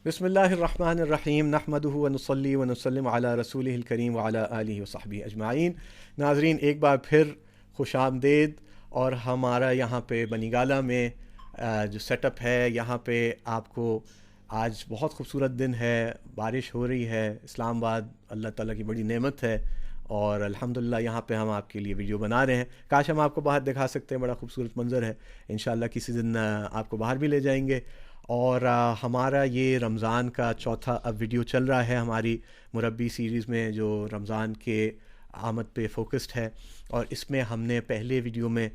بسم اللہ الرحمن الرحیم نحمدہ ونصلی ونسلم علی رسولہ الکریم وعلی آلہ وصحبہ اجمعین۔ ناظرین، ایک بار پھر خوش آمدید۔ اور ہمارا یہاں پہ بنی گالہ میں جو سیٹ اپ ہے، یہاں پہ آپ کو آج بہت خوبصورت دن ہے، بارش ہو رہی ہے۔ اسلام آباد اللہ تعالیٰ کی بڑی نعمت ہے، اور الحمدللہ یہاں پہ ہم آپ کے لیے ویڈیو بنا رہے ہیں۔ کاش ہم آپ کو باہر دکھا سکتے ہیں، بڑا خوبصورت منظر ہے۔ انشاءاللہ کسی دن آپ کو باہر بھی لے جائیں گے۔ اور ہمارا یہ رمضان کا چوتھا اب ویڈیو چل رہا ہے ہماری مربی سیریز میں، جو رمضان کے آمد پہ فوکسڈ ہے۔ اور اس میں ہم نے پہلے ویڈیو میں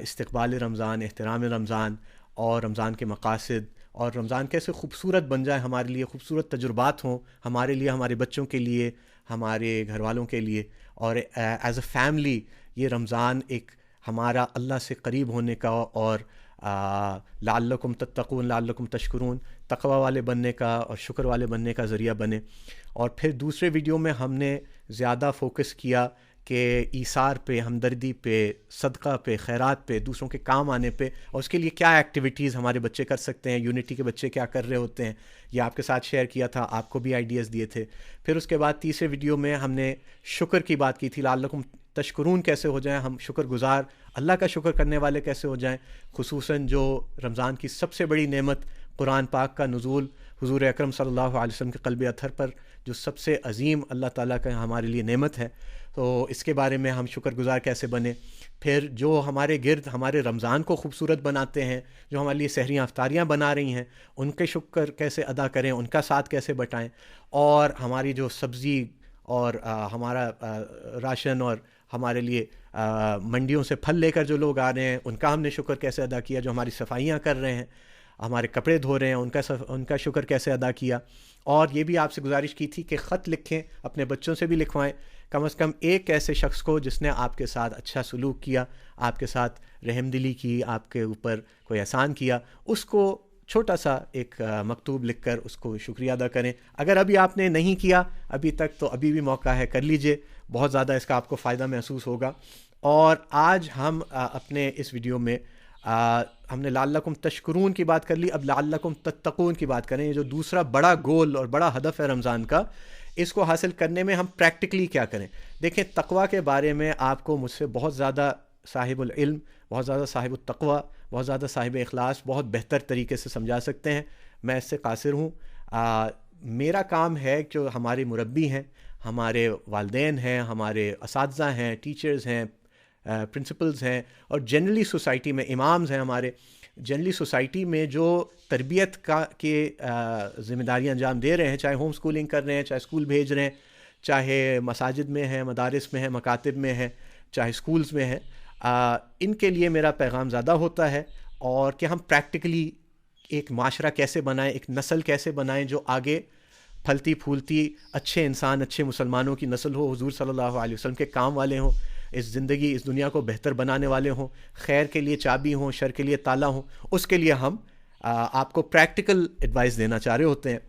استقبال رمضان، احترام رمضان اور رمضان کے مقاصد، اور رمضان کیسے خوبصورت بن جائے، ہمارے لیے خوبصورت تجربات ہوں، ہمارے لیے، ہمارے بچوں کے لیے، ہمارے گھر والوں کے لیے، اور ایز اے فیملی یہ رمضان ایک ہمارا اللہ سے قریب ہونے کا اور لعلکم تتقون، لعلکم تشکرون، تقوی والے بننے کا اور شکر والے بننے کا ذریعہ بنے۔ اور پھر دوسرے ویڈیو میں ہم نے زیادہ فوکس کیا کہ ایثار پہ، ہمدردی پہ، صدقہ پہ، خیرات پہ، دوسروں کے کام آنے پہ، اور اس کے لیے کیا ایکٹیویٹیز ہمارے بچے کر سکتے ہیں، یونٹی کے بچے کیا کر رہے ہوتے ہیں، یہ آپ کے ساتھ شیئر کیا تھا، آپ کو بھی آئیڈیاز دیے تھے۔ پھر اس کے بعد تیسرے ویڈیو میں ہم نے شکر کی بات کی تھی، لعلکم تشکرون کیسے ہو جائیں، ہم شکر گزار، اللہ کا شکر کرنے والے کیسے ہو جائیں، خصوصاً جو رمضان کی سب سے بڑی نعمت قرآن پاک کا نزول حضور اکرم صلی اللہ علیہ وسلم کے قلب اطہر پر، جو سب سے عظیم اللہ تعالیٰ کا ہمارے لیے نعمت ہے، تو اس کے بارے میں ہم شکر گزار کیسے بنیں۔ پھر جو ہمارے گرد ہمارے رمضان کو خوبصورت بناتے ہیں، جو ہمارے لیے سحریاں افطاریاں بنا رہی ہیں، ان کے شکر کیسے ادا کریں، ان کا ساتھ کیسے بٹائیں، اور ہماری جو سبزی اور ہمارا راشن، اور ہمارے لیے منڈیوں سے پھل لے کر جو لوگ آ رہے ہیں، ان کا ہم نے شکر کیسے ادا کیا، جو ہماری صفائیاں کر رہے ہیں، ہمارے کپڑے دھو رہے ہیں، ان کا شکر کیسے ادا کیا۔ اور یہ بھی آپ سے گزارش کی تھی کہ خط لکھیں، اپنے بچوں سے بھی لکھوائیں، کم از کم ایک ایسے شخص کو جس نے آپ کے ساتھ اچھا سلوک کیا، آپ کے ساتھ رحم دلی کی، آپ کے اوپر کوئی احسان کیا، اس کو چھوٹا سا ایک مکتوب لکھ کر اس کو شکریہ ادا کریں۔ اگر ابھی آپ نے نہیں کیا ابھی تک، تو ابھی بھی موقع ہے، کر لیجئے، بہت زیادہ اس کا آپ کو فائدہ محسوس ہوگا۔ اور آج ہم اپنے اس ویڈیو میں ہم نے لعلکم تشکرون کی بات کر لی، اب لعلکم تتقون کی بات کریں۔ یہ جو دوسرا بڑا گول اور بڑا ہدف ہے رمضان کا، اس کو حاصل کرنے میں ہم پریکٹیکلی کیا کریں۔ دیکھیں، تقوی کے بارے میں آپ کو مجھ سے بہت زیادہ صاحب العلم، بہت زیادہ صاحب التقوی، بہت زیادہ صاحب اخلاص بہت بہتر طریقے سے سمجھا سکتے ہیں، میں اس سے قاصر ہوں۔ میرا کام ہے کہ ہمارے مربی ہیں، ہمارے والدین ہیں، ہمارے اساتذہ ہیں، ٹیچرز ہیں، پرنسپلز ہیں، اور جنرلی سوسائٹی میں امامز ہیں، ہمارے جنرلی سوسائٹی میں جو تربیت کے ذمہ داریاں انجام دے رہے ہیں، چاہے ہوم سکولنگ کر رہے ہیں، چاہے اسکول بھیج رہے ہیں، چاہے مساجد میں ہیں، مدارس میں ہیں، مکاتب میں ہیں، چاہے اسکولز میں ہیں، ان کے لیے میرا پیغام زیادہ ہوتا ہے، اور کہ ہم پریکٹیکلی ایک معاشرہ کیسے بنائیں، ایک نسل کیسے بنائیں جو آگے پھلتی پھولتی اچھے انسان، اچھے مسلمانوں کی نسل ہو، حضور صلی اللہ علیہ وسلم کے کام والے ہوں، اس زندگی، اس دنیا کو بہتر بنانے والے ہوں، خیر کے لیے چابی ہوں، شر کے لیے تالا ہوں۔ اس کے لیے ہم آپ کو پریکٹیکل ایڈوائس دینا چاہ رہے ہوتے ہیں۔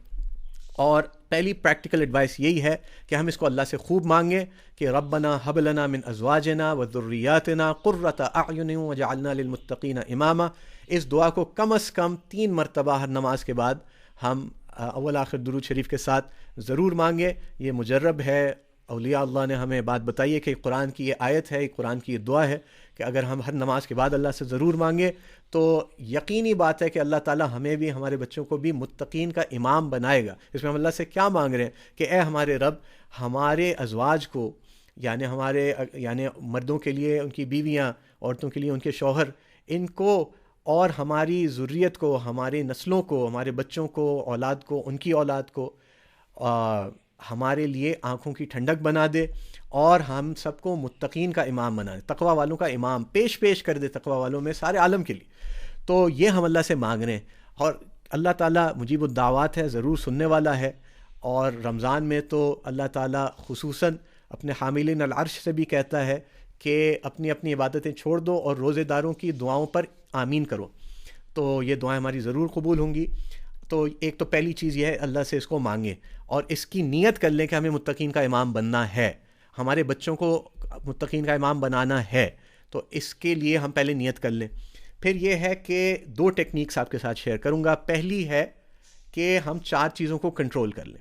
اور پہلی پریکٹیکل ایڈوائس یہی ہے کہ ہم اس کو اللہ سے خوب مانگیں کہ ربنا هب لنا من ازواجنا وذریاتنا قرۃ اعین واجعلنا للمتقین اماما۔ اس دعا کو کم از کم 3 مرتبہ ہر نماز کے بعد ہم اول آخر درود شریف کے ساتھ ضرور مانگیں۔ یہ مجرب ہے، اولیاء اللہ نے ہمیں بات بتائی ہے کہ قرآن کی یہ آیت ہے، قرآن کی یہ دعا ہے کہ اگر ہم ہر نماز کے بعد اللہ سے ضرور مانگیں تو یقینی بات ہے کہ اللہ تعالیٰ ہمیں بھی، ہمارے بچوں کو بھی متقین کا امام بنائے گا۔ اس میں ہم اللہ سے کیا مانگ رہے ہیں کہ اے ہمارے رب، ہمارے ازواج کو، یعنی مردوں کے لیے ان کی بیویاں، عورتوں کے لیے ان کے شوہر، ان کو اور ہماری ذریت کو، ہماری نسلوں کو، ہمارے بچوں کو، اولاد کو، ان کی اولاد کو ہمارے لیے آنکھوں کی ٹھنڈک بنا دے، اور ہم سب کو متقین کا امام بنا دے، تقوی والوں کا امام پیش کر دے، تقوی والوں میں سارے عالم کے لیے۔ تو یہ ہم اللہ سے مانگ رہے ہیں، اور اللہ تعالیٰ مجیب الدعوات ہے، ضرور سننے والا ہے۔ اور رمضان میں تو اللہ تعالیٰ خصوصاً اپنے حاملین العرش سے بھی کہتا ہے کہ اپنی اپنی عبادتیں چھوڑ دو اور روزے داروں کی دعاؤں پر آمین کرو، تو یہ دعائیں ہماری ضرور قبول ہوں گی۔ تو ایک تو پہلی چیز یہ ہے، اللہ سے اس کو مانگیں، اور اس کی نیت کر لیں کہ ہمیں متقین کا امام بننا ہے، ہمارے بچوں کو متقین کا امام بنانا ہے، تو اس کے لیے ہم پہلے نیت کر لیں۔ پھر یہ ہے کہ 2 ٹیکنیکس آپ کے ساتھ شیئر کروں گا۔ پہلی ہے کہ ہم 4 چیزوں کو کنٹرول کر لیں.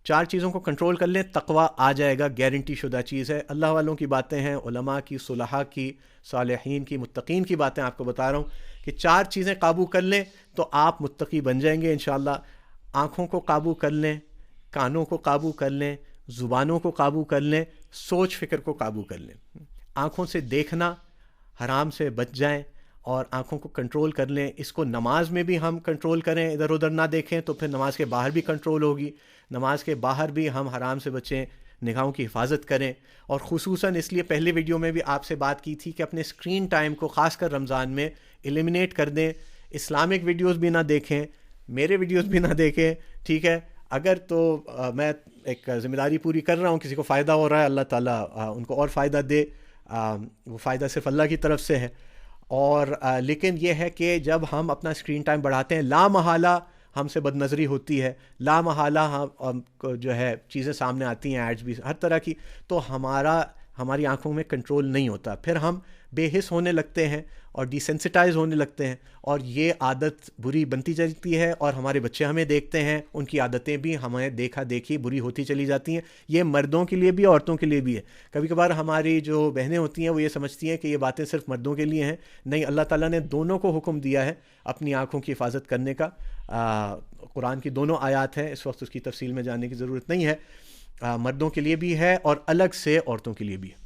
4 چیزوں کو کنٹرول کر لیں, تقوی آ جائے گا, گارنٹی شدہ چیز ہے. اللہ والوں کی باتیں ہیں, علماء کی, صلحاء کی, صالحین کی, متقین کی باتیں آپ کو بتا رہا ہوں کہ 4 چیزیں قابو کر لیں تو آپ متقی بن جائیں گے انشاءاللہ. آنکھوں کو قابو کر لیں, کانوں کو قابو کر لیں, زبانوں کو قابو کر لیں, سوچ فکر کو قابو کر لیں. آنکھوں سے دیکھنا, حرام سے بچ جائیں اور آنکھوں کو کنٹرول کر لیں. اس کو نماز میں بھی ہم کنٹرول کریں, ادھر ادھر نہ دیکھیں, تو پھر نماز کے باہر بھی کنٹرول ہوگی. نماز کے باہر بھی ہم حرام سے بچیں, نگاہوں کی حفاظت کریں. اور خصوصاً اس لیے پہلے ویڈیو میں بھی آپ سے بات کی تھی کہ اپنے اسکرین ٹائم کو خاص کر رمضان میں ایلیمنیٹ کر دیں. اسلامک ویڈیوز بھی نہ دیکھیں, میرے ویڈیوز بھی نہ دیکھیں, ٹھیک ہے. اگر تو میں ایک ذمہ داری پوری کر رہا ہوں, کسی کو فائدہ ہو رہا ہے, اللہ تعالیٰ ان کو اور فائدہ دے, وہ فائدہ صرف اللہ کی طرف سے ہے. اور لیکن یہ ہے کہ جب ہم اپنا اسکرین ٹائم بڑھاتے ہیں, لا محالہ ہم سے بد نظری ہوتی ہے, لا محالہ ہم جو ہے چیزیں سامنے آتی ہیں, ایڈز بھی ہر طرح کی, تو ہماری آنکھوں میں کنٹرول نہیں ہوتا. پھر ہم بے حس ہونے لگتے ہیں اور ڈیسینسٹائز ہونے لگتے ہیں, اور یہ عادت بری بنتی چلتی ہے. اور ہمارے بچے ہمیں دیکھتے ہیں, ان کی عادتیں بھی ہمیں دیکھا دیکھی بری ہوتی چلی جاتی ہیں. یہ مردوں کے لیے بھی عورتوں کے لیے بھی ہے. کبھی کبھار ہماری جو بہنیں ہوتی ہیں وہ یہ سمجھتی ہیں کہ یہ باتیں صرف مردوں کے لیے ہیں. نہیں, اللہ تعالیٰ نے دونوں کو حکم دیا ہے اپنی آنکھوں کی حفاظت کرنے کا. قرآن کی دونوں آیات ہیں, اس وقت اس کی تفصیل میں جانے کی ضرورت نہیں ہے. مردوں کے لیے بھی ہے اور الگ سے عورتوں کے لیے بھی ہے.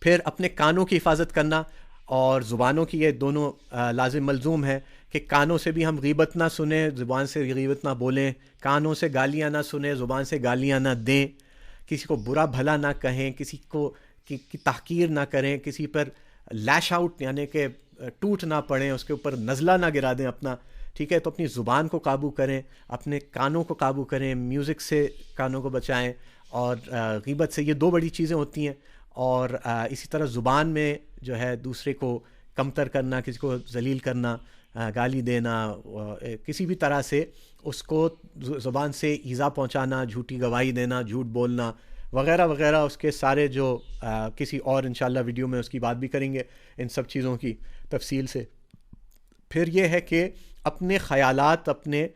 پھر اپنے کانوں کی حفاظت کرنا اور زبانوں کی, یہ دونوں لازم ملزوم ہے کہ کانوں سے بھی ہم غیبت نہ سنیں, زبان سے غیبت نہ بولیں, کانوں سے گالیاں نہ سنیں, زبان سے گالیاں نہ دیں, کسی کو برا بھلا نہ کہیں, کسی کو کی تحقیر نہ کریں, کسی پر لیش آؤٹ یعنی کہ ٹوٹ نہ پڑیں, اس کے اوپر نزلہ نہ گرا دیں اپنا, ٹھیک ہے. تو اپنی زبان کو قابو کریں, اپنے کانوں کو قابو کریں, میوزک سے کانوں کو بچائیں اور غیبت سے. یہ 2 بڑی چیزیں ہوتی ہیں. اور اسی طرح زبان میں جو ہے دوسرے کو کمتر کرنا, کسی کو ذلیل کرنا, گالی دینا, کسی بھی طرح سے اس کو زبان سے ایذا پہنچانا, جھوٹی گواہی دینا, جھوٹ بولنا وغیرہ وغیرہ, اس کے سارے جو کسی اور انشاءاللہ ویڈیو میں اس کی بات بھی کریں گے ان سب چیزوں کی تفصیل سے. پھر یہ ہے کہ اپنے خیالات, اپنے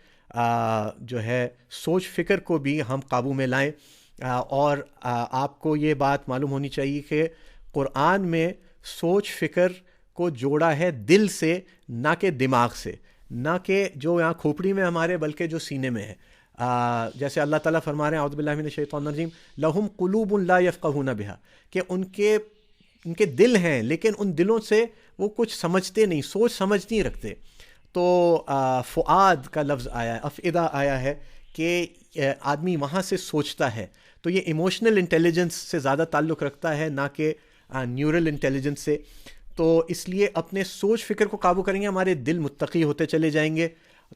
جو ہے سوچ فکر کو بھی ہم قابو میں لائیں. اور آپ کو یہ بات معلوم ہونی چاہیے کہ قرآن میں سوچ فکر کو جوڑا ہے دل سے, نہ کہ دماغ سے, نہ کہ جو یہاں کھوپڑی میں ہمارے بلکہ جو سینے میں ہے. جیسے اللہ تعالیٰ فرما رہے ہیں اعوذ باللہ من الشیطان الرجیم لہم قلوب لا یفقہون بہا, کہ ان کے دل ہیں لیکن ان دلوں سے وہ کچھ سمجھتے نہیں, سوچ سمجھ نہیں رکھتے. تو فؤاد کا لفظ آیا ہے, افئدہ آیا ہے کہ آدمی وہاں سے سوچتا ہے. تو یہ ایموشنل انٹیلیجنس سے زیادہ تعلق رکھتا ہے, نہ کہ نیورل انٹیلیجنس سے. تو اس لیے اپنے سوچ فکر کو قابو کریں گے, ہمارے دل متقی ہوتے چلے جائیں گے.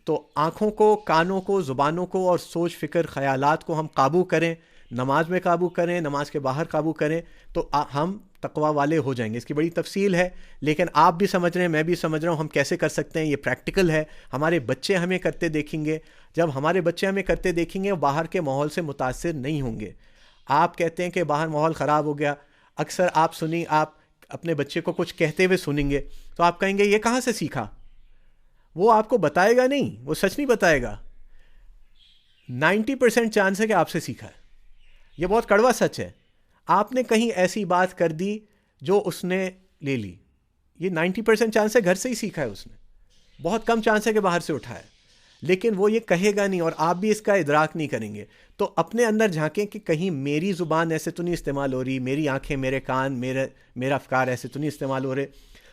تو آنکھوں کو, کانوں کو, زبانوں کو اور سوچ فکر خیالات کو ہم قابو کریں, نماز میں قابو کریں, نماز کے باہر قابو کریں, تو ہم تقوی والے ہو جائیں گے. اس کی بڑی تفصیل ہے, لیکن آپ بھی سمجھ رہے ہیں, میں بھی سمجھ رہا ہوں ہم کیسے کر سکتے ہیں. یہ پریکٹیکل ہے. ہمارے بچے ہمیں کرتے دیکھیں گے, جب ہمارے بچے ہمیں کرتے دیکھیں گے باہر کے ماحول سے متاثر نہیں ہوں گے. آپ کہتے ہیں کہ باہر ماحول خراب ہو گیا, اکثر آپ اپنے بچے کو کچھ کہتے ہوئے سنیں گے تو آپ کہیں گے یہ کہاں سے سیکھا. وہ آپ کو بتائے گا نہیں, وہ سچ نہیں بتائے گا. 90% چانس ہے کہ آپ سے سیکھا ہے. یہ بہت کڑوا سچ ہے. آپ نے کہیں ایسی بات کر دی جو اس نے لے لی, یہ 90% چانس ہے گھر سے ہی سیکھا ہے اس نے. بہت کم چانس ہے کہ باہر سے اٹھایا, لیکن وہ یہ کہے گا نہیں اور آپ بھی اس کا ادراک نہیں کریں گے. تو اپنے اندر جھانکیں کہ کہیں میری زبان ایسے تو نہیں استعمال ہو رہی, میری آنکھیں, میرے کان, میرا افکار ایسے تو نہیں استعمال ہو رہے.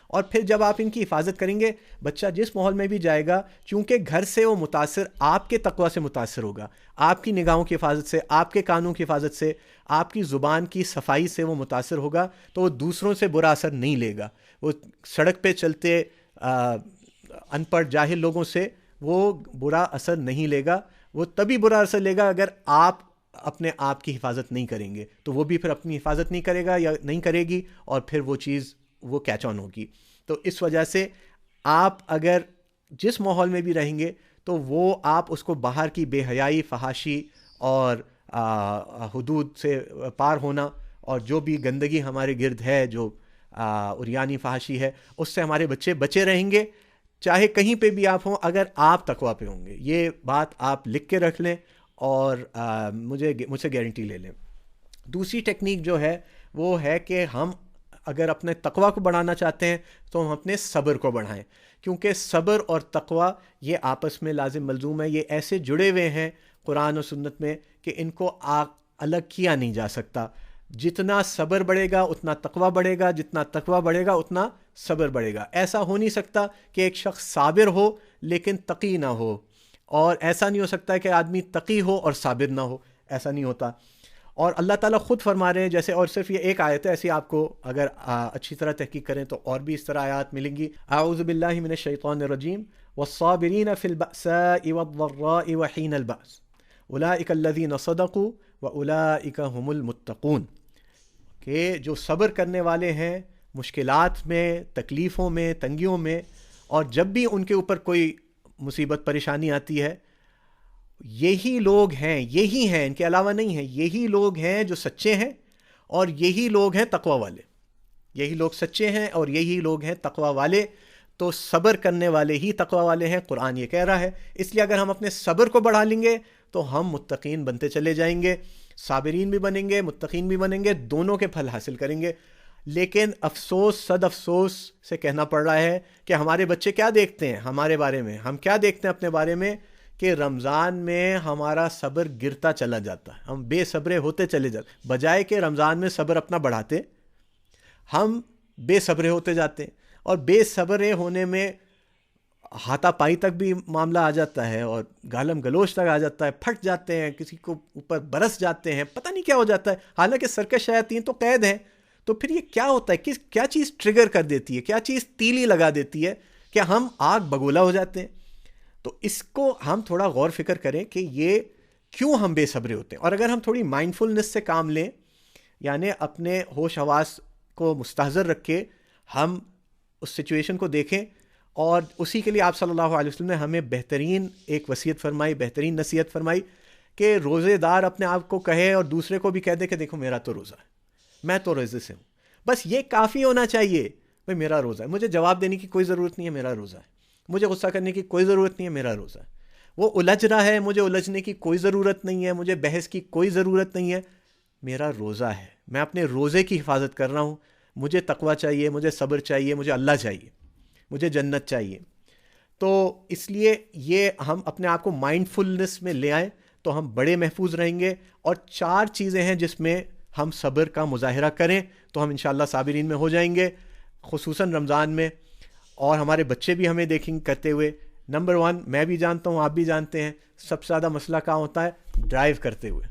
اور پھر جب آپ ان کی حفاظت کریں گے, بچہ جس ماحول میں بھی جائے گا, چونکہ گھر سے وہ متاثر آپ کے تقوی سے متاثر ہوگا, آپ کی نگاہوں کی حفاظت سے, آپ کے کانوں کی حفاظت سے, آپ کی زبان کی صفائی سے وہ متاثر ہوگا, تو وہ دوسروں سے برا اثر نہیں لے گا. وہ سڑک پہ چلتے ان پڑھ جاہل لوگوں سے وہ برا اثر نہیں لے گا. وہ تبھی برا اثر لے گا اگر آپ اپنے آپ کی حفاظت نہیں کریں گے, تو وہ بھی پھر اپنی حفاظت نہیں کرے گا یا نہیں کرے گی, اور پھر وہ چیز وہ کیچ آن ہوگی. تو اس وجہ سے آپ اگر جس ماحول میں بھی رہیں گے تو وہ آپ اس کو باہر کی بے حیائی, فحاشی اور حدود سے پار ہونا, اور جو بھی گندگی ہمارے گرد ہے, جو عریانی فحاشی ہے, اس سے ہمارے بچے بچے رہیں گے. چاہے کہیں پہ بھی آپ ہوں، اگر آپ تقویٰ پہ ہوں گے، یہ بات آپ لکھ کے رکھ لیں اور مجھ سے گارنٹی لے لیں۔ دوسری ٹیکنیک جو ہے وہ ہے کہ ہم اگر اپنے تقویٰ کو بڑھانا چاہتے ہیں تو ہم اپنے صبر کو بڑھائیں، کیونکہ صبر اور تقویٰ یہ آپس میں لازم ملزوم ہے، یہ ایسے جڑے ہوئے ہیں قرآن و سنت میں کہ ان کو الگ کیا نہیں جا سکتا۔ جتنا صبر بڑھے گا اتنا تقویٰ بڑھے گا، جتنا تقویٰ بڑھے گا اتنا صبر بڑھے گا۔ ایسا ہو نہیں سکتا کہ ایک شخص صابر ہو لیکن تقی نہ ہو، اور ایسا نہیں ہو سکتا کہ آدمی تقی ہو اور صابر نہ ہو، ایسا نہیں ہوتا۔ اور اللہ تعالیٰ خود فرما رہے ہیں، جیسے، اور صرف یہ ایک آیت ہے، ایسی آپ کو اگر اچھی طرح تحقیق کریں تو اور بھی اس طرح آیات ملیں گی۔ اعوذ باللہ من الشیطان الرجیم والصابرین فی البأساء والضراء وحین البأس اولئک الذین صدقوا واولئک هم المتقون، کہ جو صبر کرنے والے ہیں مشکلات میں، تکلیفوں میں، تنگیوں میں، اور جب بھی ان کے اوپر کوئی مصیبت پریشانی آتی ہے، یہی لوگ ہیں، یہی ہیں، ان کے علاوہ نہیں ہیں، یہی لوگ ہیں جو سچے ہیں، اور یہی لوگ ہیں تقوی والے۔ یہی لوگ سچے ہیں اور یہی لوگ ہیں تقوی والے۔ تو صبر کرنے والے ہی تقوی والے ہیں، قرآن یہ کہہ رہا ہے۔ اس لیے اگر ہم اپنے صبر کو بڑھا لیں گے تو ہم متقین بنتے چلے جائیں گے، صابرین بھی بنیں گے، متقین بھی بنیں گے، دونوں کے پھل حاصل کریں گے۔ لیکن افسوس، صد افسوس سے کہنا پڑ رہا ہے کہ ہمارے بچے کیا دیکھتے ہیں ہمارے بارے میں، ہم کیا دیکھتے ہیں اپنے بارے میں، کہ رمضان میں ہمارا صبر گرتا چلا جاتا ہے، ہم بے صبرے ہوتے چلے جاتے، بجائے کہ رمضان میں صبر اپنا بڑھاتے، ہم بے صبرے ہوتے جاتے ہیں، اور بے صبرے ہونے میں ہاتھا پائی تک بھی معاملہ آ جاتا ہے، اور گالم گلوچ تک آ جاتا ہے، پھٹ جاتے ہیں، کسی کو اوپر برس جاتے ہیں، پتہ نہیں کیا ہو جاتا ہے، حالانکہ سرکش شیاطین تو قید ہیں۔ تو پھر یہ کیا ہوتا ہے، کیا چیز ٹریگر کر دیتی ہے، کیا چیز تیلی لگا دیتی ہے کہ ہم آگ بگولا ہو جاتے ہیں؟ تو اس کو ہم تھوڑا غور فکر کریں کہ یہ کیوں ہم بے صبرے ہوتے ہیں، اور اگر ہم تھوڑی مائنڈفلنس سے کام لیں، یعنی اپنے ہوش حواس کو مستحضر رکھ کے ہم اس سچویشن کو دیکھیں، اور اسی کے لیے آپ صلی اللہ علیہ وسلم نے ہمیں بہترین ایک وصیت فرمائی، بہترین نصیحت فرمائی کہ روزے دار اپنے آپ کو کہے اور دوسرے کو بھی کہہ دے کہ دیکھو میرا تو روزہ ہے، میں تو روزے سے ہوں، بس یہ کافی ہونا چاہیے، بھائی میرا روزہ ہے، مجھے جواب دینے کی کوئی ضرورت نہیں ہے، میرا روزہ ہے، مجھے غصہ کرنے کی کوئی ضرورت نہیں ہے، میرا روزہ ہے، وہ الجھ رہا ہے، مجھے الجھنے کی کوئی ضرورت نہیں ہے، مجھے بحث کی کوئی ضرورت نہیں ہے، میرا روزہ ہے، میں اپنے روزے کی حفاظت کر رہا ہوں، مجھے تقویٰ چاہیے، مجھے صبر چاہیے، مجھے اللہ چاہیے، مجھے جنت چاہیے۔ تو اس لیے یہ ہم اپنے آپ کو مائنڈ فلنس میں لے آئیں تو ہم بڑے محفوظ رہیں گے۔ اور 4 چیزیں ہیں جس میں ہم صبر کا مظاہرہ کریں تو ہم انشاءاللہ صابرین میں ہو جائیں گے، خصوصاً رمضان میں، اور ہمارے بچے بھی ہمیں دیکھیں کرتے ہوئے۔ نمبر 1 میں بھی جانتا ہوں، آپ بھی جانتے ہیں، سب سے زیادہ مسئلہ کہاں ہوتا ہے؟ ڈرائیو کرتے ہوئے،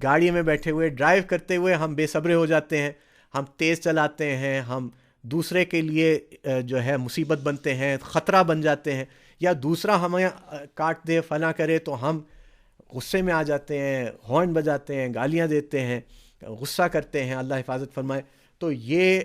گاڑی میں بیٹھے ہوئے، ڈرائیو کرتے ہوئے ہم بے صبرے ہو جاتے ہیں، ہم تیز چلاتے ہیں، ہم دوسرے کے لیے جو ہے مصیبت بنتے ہیں، خطرہ بن جاتے ہیں، یا دوسرا ہمیں کاٹ دے، فلاں کرے تو ہم غصے میں آ جاتے ہیں، ہارن بجاتے ہیں، گالیاں دیتے ہیں، غصہ کرتے ہیں، اللہ حفاظت فرمائے۔ تو یہ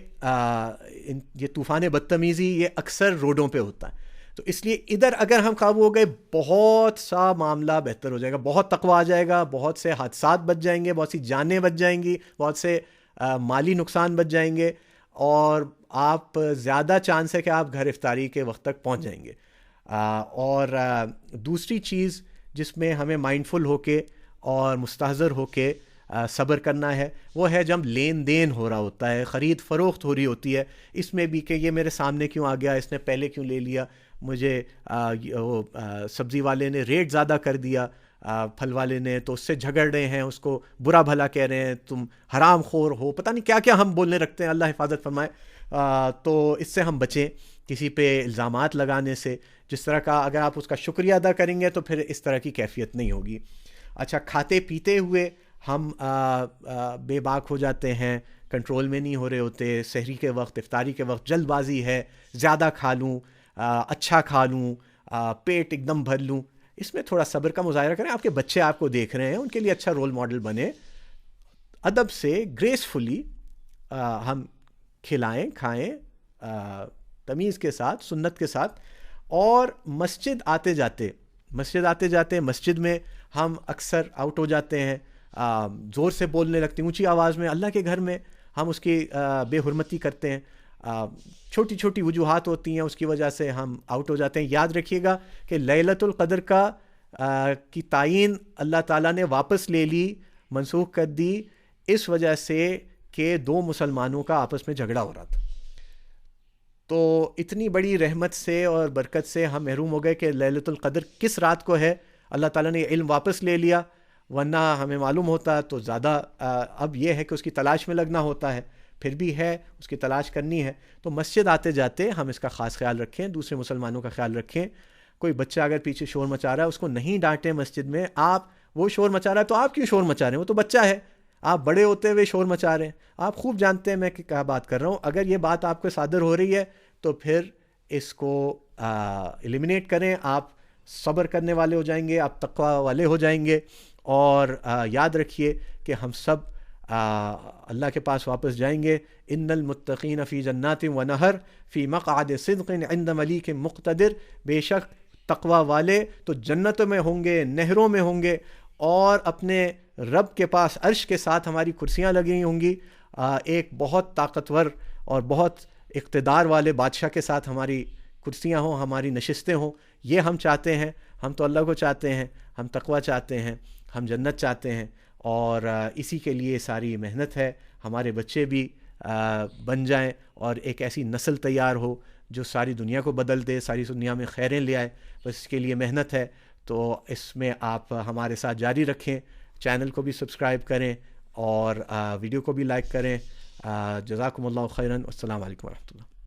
طوفان بدتمیزی یہ اکثر روڈوں پہ ہوتا ہے۔ تو اس لیے ادھر اگر ہم قابو ہو گئے، بہت سا معاملہ بہتر ہو جائے گا، بہت تقویٰ آ جائے گا، بہت سے حادثات بچ جائیں گے، بہت سی جانیں بچ جائیں گی، بہت سے مالی نقصان بچ جائیں گے، اور آپ زیادہ چانس ہے کہ آپ گھر افطاری کے وقت تک پہنچ جائیں گے۔ اور دوسری چیز جس میں ہمیں مائنڈفل ہو کے اور مستحضر ہو کے صبر کرنا ہے، وہ ہے جب لین دین ہو رہا ہوتا ہے، خرید فروخت ہو رہی ہوتی ہے، اس میں بھی کہ یہ میرے سامنے کیوں آ گیا، اس نے پہلے کیوں لے لیا، مجھے وہ سبزی والے نے ریٹ زیادہ کر دیا، پھل والے نے، تو اس سے جھگڑ رہے ہیں، اس کو برا بھلا کہہ رہے ہیں، تم حرام خور ہو، پتہ نہیں کیا کیا ہم بولنے رکھتے ہیں، اللہ حفاظت فرمائے۔ تو اس سے ہم بچیں، کسی پہ الزامات لگانے سے، جس طرح کا اگر آپ اس کا شکریہ ادا کریں گے تو پھر اس طرح کی کیفیت نہیں ہوگی۔ اچھا، کھاتے پیتے ہوئے ہم بے باک ہو جاتے ہیں، کنٹرول میں نہیں ہو رہے ہوتے، سحری کے وقت، افطاری کے وقت جلد بازی ہے، زیادہ کھا لوں، اچھا کھا لوں، پیٹ ایک دم بھر لوں، اس میں تھوڑا صبر کا مظاہرہ کریں۔ آپ کے بچے آپ کو دیکھ رہے ہیں، ان کے لیے اچھا رول ماڈل بنے، ادب سے، گریسفلی ہم کھلائیں، کھائیں، تمیز کے ساتھ، سنت کے ساتھ۔ اور مسجد آتے جاتے مسجد میں ہم اکثر آؤٹ ہو جاتے ہیں، زور سے بولنے لگتے ہیں، اونچی آواز میں، اللہ کے گھر میں ہم اس کی بے حرمتی کرتے ہیں۔ چھوٹی چھوٹی وجوہات ہوتی ہیں، اس کی وجہ سے ہم آؤٹ ہو جاتے ہیں. یاد رکھیے گا کہ لیلۃ القدر کی تعین اللہ تعالیٰ نے واپس لے لی، منسوخ کر دی، اس وجہ سے کہ دو مسلمانوں کا آپس میں جھگڑا ہو رہا تھا. تو اتنی بڑی رحمت سے اور برکت سے ہم محروم ہو گئے کہ لیلۃ القدر کس رات کو ہے. اللہ تعالیٰ نے علم واپس لے لیا، ورنہ ہمیں معلوم ہوتا تو زیادہ. اب یہ ہے کہ اس کی تلاش میں لگنا ہوتا ہے، پھر بھی ہے اس کی تلاش کرنی ہے. تو مسجد آتے جاتے ہم اس کا خاص خیال رکھیں، دوسرے مسلمانوں کا خیال رکھیں. کوئی بچہ اگر پیچھے شور مچا رہا ہے اس کو نہیں ڈانٹیں مسجد میں. آپ وہ شور مچا رہا ہے تو آپ کیوں شور مچا رہے ہیں؟ وہ تو بچہ ہے. آپ بڑے ہوتے ہوئے شور مچا رہے ہیں. آپ خوب جانتے ہیں میں کیا بات کر رہا ہوں. اگر یہ بات آپ کو صادر ہو رہی ہے تو پھر اس کو ایلیمینیٹ کریں. آپ صبر کرنے والے ہو جائیں گے، آپ تقوی والے ہو جائیں گے. اور یاد رکھیے کہ ہم سب اللہ کے پاس واپس جائیں گے. ان المتقین فی جنات و نہر فی مقعد صدق عند ملیک مقتدر. بے شک تقوی والے تو جنتوں میں ہوں گے، نہروں میں ہوں گے، اور اپنے رب کے پاس عرش کے ساتھ ہماری کرسیاں لگی ہوں گی. ایک بہت طاقتور اور بہت اقتدار والے بادشاہ کے ساتھ ہماری کرسیاں ہوں، ہماری نشستیں ہوں. یہ ہم چاہتے ہیں. ہم تو اللہ کو چاہتے ہیں، ہم تقوی چاہتے ہیں، ہم جنت چاہتے ہیں. اور اسی کے لیے ساری محنت ہے. ہمارے بچے بھی بن جائیں اور ایک ایسی نسل تیار ہو جو ساری دنیا کو بدل دے، ساری دنیا میں خیریں لے آئے. بس اس کے لیے محنت ہے. تو اس میں آپ ہمارے ساتھ جاری رکھیں. چینل کو بھی سبسکرائب کریں اور ویڈیو کو بھی لائک کریں. جزاکم اللہ خیراً. السلام علیکم ورحمۃ اللہ.